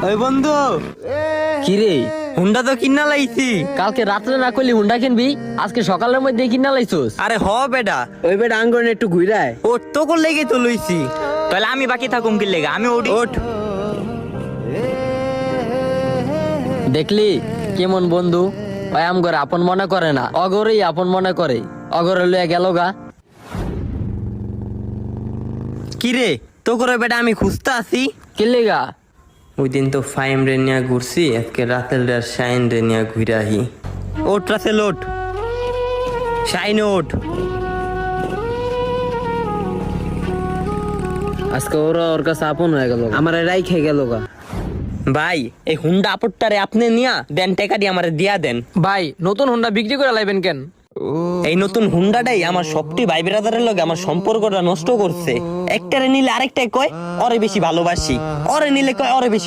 ওই বন্ধু কিরে হুন্ডা তো কিনা লাইছি। কালকে রাত্রে না করলি হুন্ডা কিনবি, আজকে সকালের মধ্যে কিনা লাইছস? আরে হ বেটা, ওই বেটা আঙ্গনে একটু ঘুরায়। ও তো কোন লেগে তো লইছি। তাহলে আমি বাকি থাকুম কি লেগে, আমি ওডি। ওঠ। দেখলি কেমন বন্ধু, ওই আমগরে আপন মনে করে না, অগরেই আপন মনে করে। অগরে লইয়া গেল গা। কি রে তো করে বেটা, আমি খুঁজতে আছি। কিনলি গা? ওই দিন তো ফাইম রে নিয়ে ঘুরছি, আজকে রাতের শাইন রে নিয়ে ঘুরে আহি। ওঠ রাসেল ওঠ, শাইন ওঠ। আজকে ওরা ওর কাছে আপন হয়ে গেল, আমার রাই খেয়ে গেল গা। ভাই এই হুন্ডা আপট্টারে আপনি নিয়া দেন, টাকা দিয়ে আমারে দিয়া দেন। ভাই নতুন হোন্ডা বিক্রি করে লাইবেন কেন? এই নতুন হুন্ডাটাই আমার সবটি ভাই ব্রাদারের লগে আমার সম্পর্কটা নষ্ট করছে। একটারে নিলে আরেকটাই কয় ওরে বেশি ভালোবাসি, ওরে নিলে কয় ওরে বেশি